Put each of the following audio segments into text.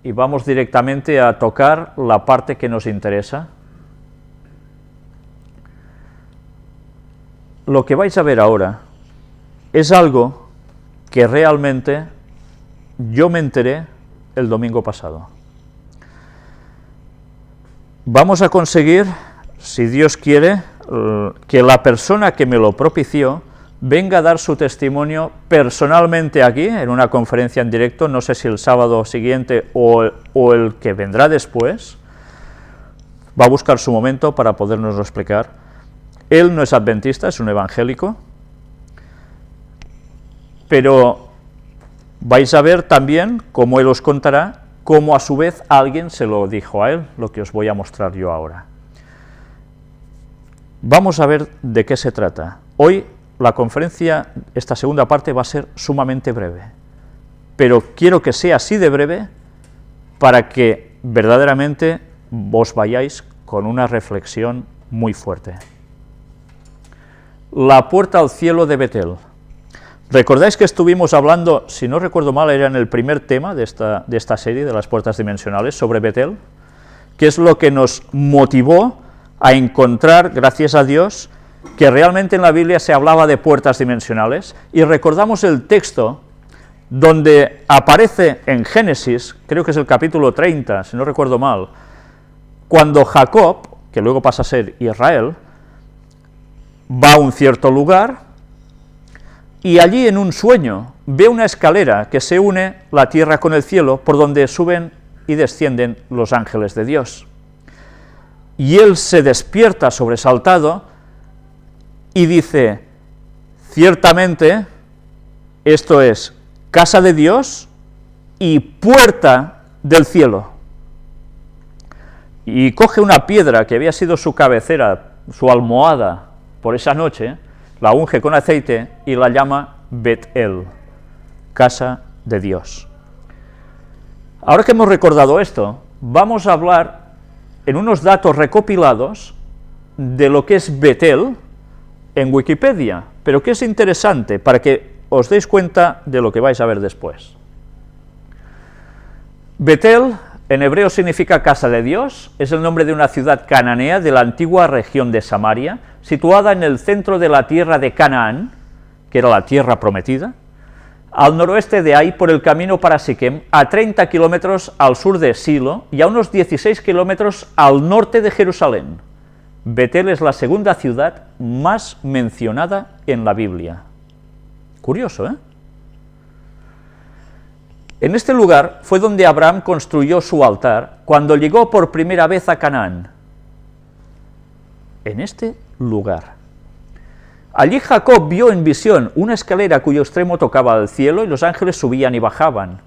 y vamos directamente a tocar la parte que nos interesa. Lo que vais a ver ahora es algo que realmente yo me enteré el domingo pasado. Vamos a conseguir, si Dios quiere, que la persona que me lo propició venga a dar su testimonio personalmente aquí, en una conferencia en directo, no sé si el sábado siguiente o el que vendrá después. Va a buscar su momento para podernoslo explicar. Él no es adventista, es un evangélico, pero vais a ver también cómo él os contará, cómo a su vez alguien se lo dijo a él, lo que os voy a mostrar yo ahora. Vamos a ver de qué se trata. Hoy la conferencia, esta segunda parte, va a ser sumamente breve, pero quiero que sea así de breve para que verdaderamente vos vayáis con una reflexión muy fuerte. La puerta al cielo de Betel. ¿Recordáis que estuvimos hablando, si no recuerdo mal, era en el primer tema de esta serie de las puertas dimensionales, sobre Betel? ¿Qué es lo que nos motivó a encontrar, gracias a Dios, que realmente en la Biblia se hablaba de puertas dimensionales? Y recordamos el texto donde aparece en Génesis, creo que es el capítulo 30, si no recuerdo mal, cuando Jacob, que luego pasa a ser Israel, va a un cierto lugar y allí en un sueño ve una escalera que se une la tierra con el cielo, por donde suben y descienden los ángeles de Dios. Y él se despierta sobresaltado y dice: ciertamente esto es casa de Dios y puerta del cielo. Y coge una piedra que había sido su cabecera, su almohada por esa noche, la unge con aceite y la llama Bet-El, casa de Dios. Ahora que hemos recordado esto, vamos a hablar en unos datos recopilados de lo que es Betel en Wikipedia, pero que es interesante para que os deis cuenta de lo que vais a ver después. Betel en hebreo significa casa de Dios, es el nombre de una ciudad cananea de la antigua región de Samaria, situada en el centro de la tierra de Canaán, que era la tierra prometida, al noroeste de ahí por el camino para Siquem, a 30 kilómetros al sur de Silo y a unos 16 kilómetros al norte de Jerusalén. Betel es la segunda ciudad más mencionada en la Biblia. Curioso, ¿eh? En este lugar fue donde Abraham construyó su altar cuando llegó por primera vez a Canaán. En este lugar. Allí Jacob vio en visión una escalera cuyo extremo tocaba al cielo y los ángeles subían y bajaban.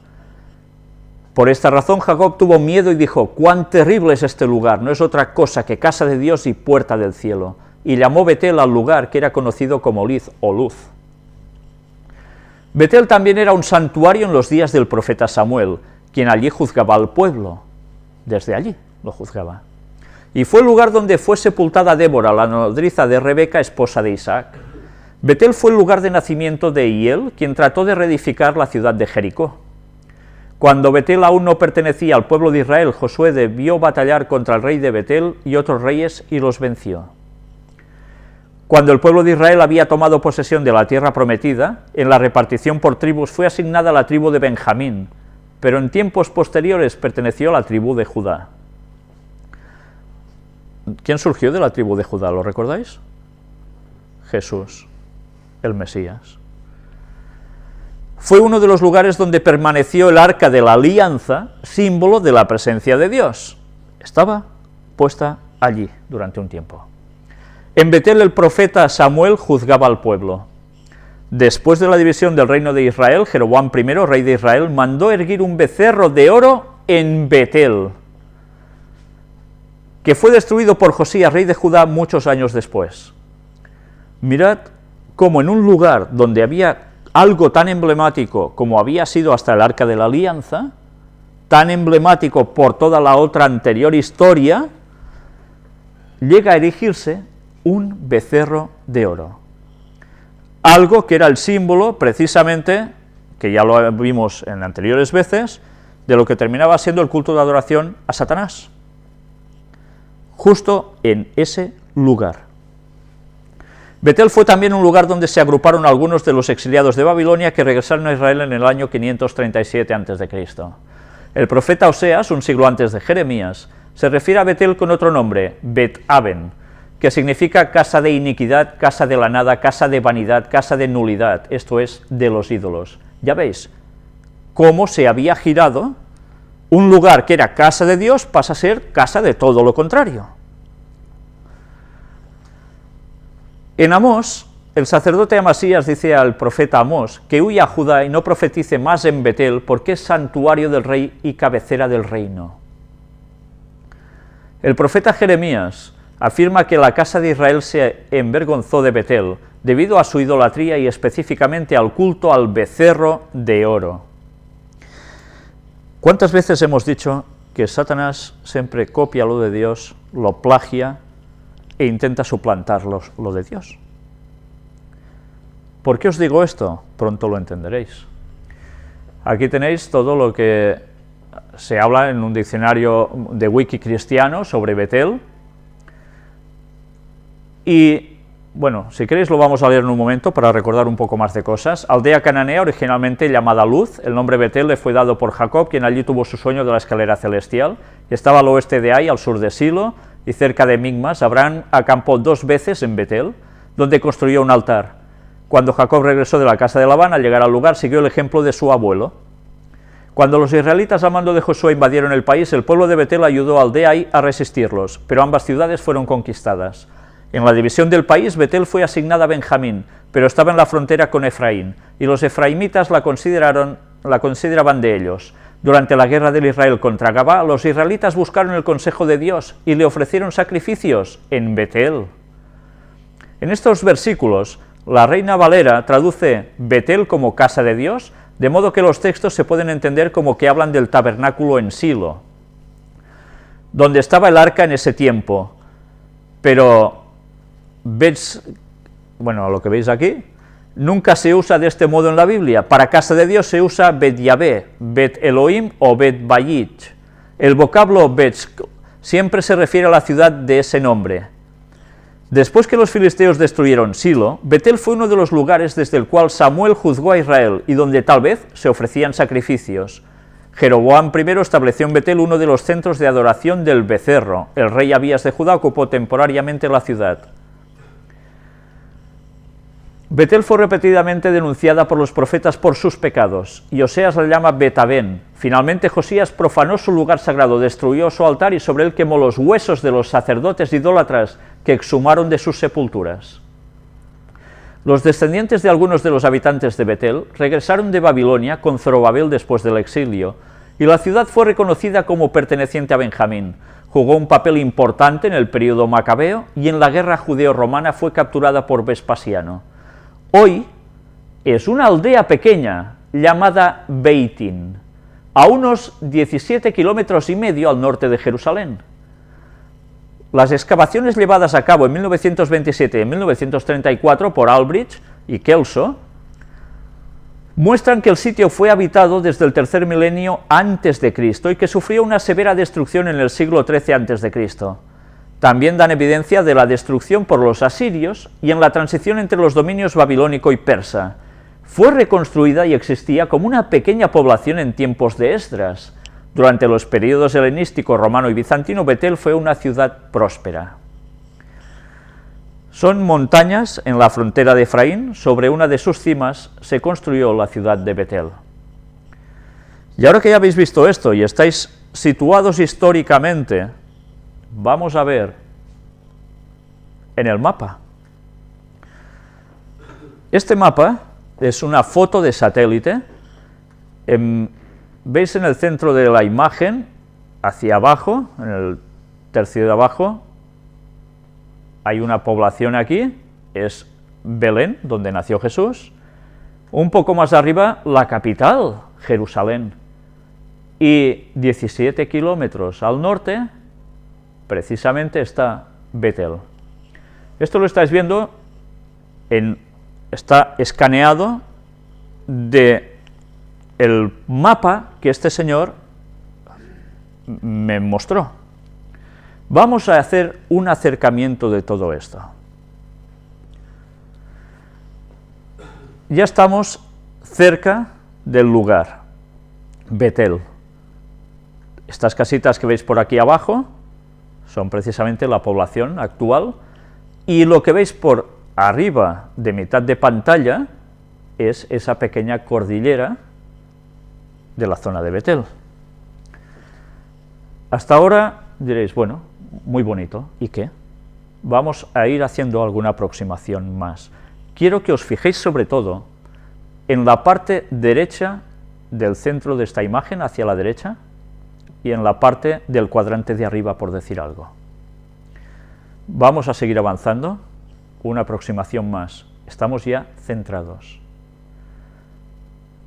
Por esta razón Jacob tuvo miedo y dijo: «¡Cuán terrible es este lugar! No es otra cosa que casa de Dios y puerta del cielo». Y llamó Betel al lugar que era conocido como Liz o Luz. Betel también era un santuario en los días del profeta Samuel, quien allí juzgaba al pueblo. Desde allí lo juzgaba. Y fue el lugar donde fue sepultada Débora, la nodriza de Rebeca, esposa de Isaac. Betel fue el lugar de nacimiento de Hiel, quien trató de reedificar la ciudad de Jericó. Cuando Betel aún no pertenecía al pueblo de Israel, Josué debió batallar contra el rey de Betel y otros reyes y los venció. Cuando el pueblo de Israel había tomado posesión de la tierra prometida, en la repartición por tribus fue asignada la tribu de Benjamín, pero en tiempos posteriores perteneció a la tribu de Judá. ¿Quién surgió de la tribu de Judá? ¿Lo recordáis? Jesús, el Mesías. Fue uno de los lugares donde permaneció el arca de la alianza, símbolo de la presencia de Dios. Estaba puesta allí durante un tiempo. En Betel el profeta Samuel juzgaba al pueblo. Después de la división del reino de Israel, Jeroboam I, rey de Israel, mandó erguir un becerro de oro en Betel, que fue destruido por Josías, rey de Judá, muchos años después. Mirad cómo en un lugar donde había algo tan emblemático como había sido hasta el Arca de la Alianza, tan emblemático por toda la otra anterior historia, llega a erigirse un becerro de oro. Algo que era el símbolo, precisamente, que ya lo vimos en anteriores veces, de lo que terminaba siendo el culto de adoración a Satanás, justo en ese lugar. Betel fue también un lugar donde se agruparon algunos de los exiliados de Babilonia que regresaron a Israel en el año 537 a.C. El profeta Oseas, un siglo antes de Jeremías, se refiere a Betel con otro nombre, Bet-Aven, que significa casa de iniquidad, casa de la nada, casa de vanidad, casa de nulidad, esto es, de los ídolos. Ya veis cómo se había girado. Un lugar que era casa de Dios pasa a ser casa de todo lo contrario. En Amós, el sacerdote Amasías dice al profeta Amós que huya a Judá y no profetice más en Betel porque es santuario del rey y cabecera del reino. El profeta Jeremías afirma que la casa de Israel se envergonzó de Betel debido a su idolatría y específicamente al culto al becerro de oro. ¿Cuántas veces hemos dicho que Satanás siempre copia lo de Dios, lo plagia e intenta suplantar lo de Dios? ¿Por qué os digo esto? Pronto lo entenderéis. Aquí tenéis todo lo que se habla en un diccionario de wiki cristiano sobre Betel. Y, bueno, si queréis lo vamos a leer en un momento para recordar un poco más de cosas. Aldea cananea, originalmente llamada Luz, el nombre Betel le fue dado por Jacob, quien allí tuvo su sueño de la escalera celestial. Estaba al oeste de Ai, al sur de Silo, y cerca de Migmas. Abraham acampó 2 veces en Betel, donde construyó un altar. Cuando Jacob regresó de la casa de Labán, al llegar al lugar, siguió el ejemplo de su abuelo. Cuando los israelitas al mando de Josué invadieron el país, el pueblo de Betel ayudó al de Ai a resistirlos, pero ambas ciudades fueron conquistadas. En la división del país, Betel fue asignada a Benjamín, pero estaba en la frontera con Efraín, y los efraimitas la consideraban de ellos. Durante la guerra de Israel contra Gabá, los israelitas buscaron el consejo de Dios y le ofrecieron sacrificios en Betel. En estos versículos, la Reina Valera traduce Betel como casa de Dios, de modo que los textos se pueden entender como que hablan del tabernáculo en Silo, donde estaba el arca en ese tiempo. Pero lo que veis aquí, nunca se usa de este modo en la Biblia. Para casa de Dios se usa Bet Yahvé, Bet Elohim o Bet Bayit. El vocablo Bet siempre se refiere a la ciudad de ese nombre. Después que los filisteos destruyeron Silo, Betel fue uno de los lugares desde el cual Samuel juzgó a Israel y donde tal vez se ofrecían sacrificios. Jeroboam I estableció en Betel uno de los centros de adoración del becerro. El rey Abías de Judá ocupó temporariamente la ciudad. Betel fue repetidamente denunciada por los profetas por sus pecados, y Oseas la llama Bet-Aven. Finalmente Josías profanó su lugar sagrado, destruyó su altar y sobre él quemó los huesos de los sacerdotes idólatras que exhumaron de sus sepulturas. Los descendientes de algunos de los habitantes de Betel regresaron de Babilonia con Zorobabel después del exilio, y la ciudad fue reconocida como perteneciente a Benjamín. Jugó un papel importante en el período macabeo y en la guerra judeo-romana fue capturada por Vespasiano. Hoy es una aldea pequeña llamada Beitín, a unos 17,5 kilómetros al norte de Jerusalén. Las excavaciones llevadas a cabo en 1927 y en 1934 por Albrecht y Kelso muestran que el sitio fue habitado desde el tercer milenio antes de Cristo y que sufrió una severa destrucción en el siglo XIII antes de Cristo. También dan evidencia de la destrucción por los asirios y en la transición entre los dominios babilónico y persa. Fue reconstruida y existía como una pequeña población en tiempos de Esdras. Durante los períodos helenístico, romano y bizantino, Betel fue una ciudad próspera. Son montañas en la frontera de Efraín. Sobre una de sus cimas se construyó la ciudad de Betel. Y ahora que ya habéis visto esto y estáis situados históricamente, vamos a ver en el mapa. Este mapa es una foto de satélite. Veis en el centro de la imagen, hacia abajo, en el tercio de abajo, hay una población aquí, es Belén, donde nació Jesús. Un poco más arriba, la capital, Jerusalén. Y 17 kilómetros al norte, precisamente está Betel. Esto lo estáis viendo, está escaneado de el mapa que este señor me mostró. Vamos a hacer un acercamiento de todo esto. Ya estamos cerca del lugar, Betel. Estas casitas que veis por aquí abajo son precisamente la población actual, y lo que veis por arriba de mitad de pantalla es esa pequeña cordillera de la zona de Betel. Hasta ahora diréis, bueno, muy bonito, ¿y qué? Vamos a ir haciendo alguna aproximación más. Quiero que os fijéis sobre todo en la parte derecha del centro de esta imagen, hacia la derecha, y en la parte del cuadrante de arriba, por decir algo. Vamos a seguir avanzando, una aproximación más. Estamos ya centrados.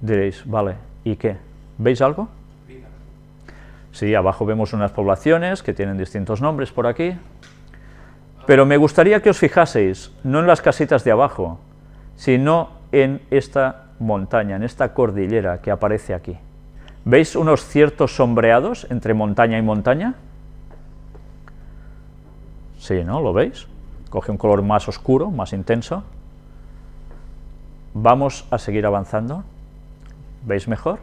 Diréis, vale, ¿y qué? ¿Veis algo? Sí, abajo vemos unas poblaciones que tienen distintos nombres por aquí, pero me gustaría que os fijaseis, no en las casitas de abajo, sino en esta montaña, en esta cordillera que aparece aquí. ¿Veis unos ciertos sombreados entre montaña y montaña? Sí, ¿no? ¿Lo veis? Coge un color más oscuro, más intenso. Vamos a seguir avanzando. ¿Veis mejor?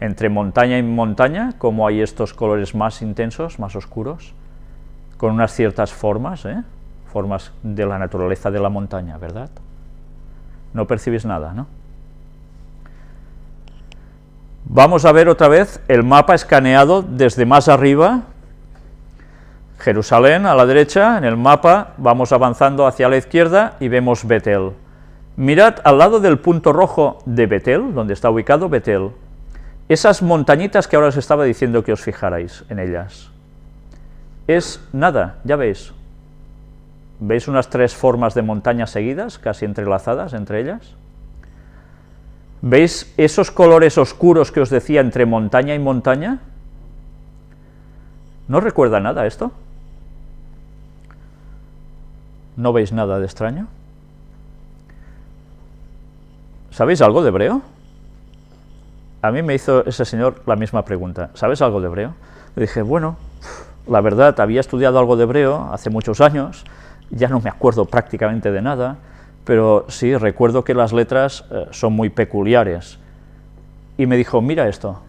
Entre montaña y montaña, como hay estos colores más intensos, más oscuros, con unas ciertas formas, formas de la naturaleza de la montaña, ¿verdad? No percibís nada, ¿no? Vamos a ver otra vez el mapa escaneado desde más arriba. Jerusalén a la derecha, en el mapa vamos avanzando hacia la izquierda y vemos Betel. Mirad al lado del punto rojo de Betel, donde está ubicado Betel, esas montañitas que ahora os estaba diciendo que os fijarais en ellas. Es nada, ya veis. ¿Veis unas 3 formas de montañas seguidas, casi entrelazadas entre ellas? ¿Veis esos colores oscuros que os decía entre montaña y montaña? ¿No recuerda nada esto? ¿No veis nada de extraño? ¿Sabéis algo de hebreo? A mí me hizo ese señor la misma pregunta. ¿Sabes algo de hebreo? Le dije, bueno, la verdad, había estudiado algo de hebreo hace muchos años, ya no me acuerdo prácticamente de nada, pero sí, recuerdo que las letras son muy peculiares. Y me dijo, mira esto.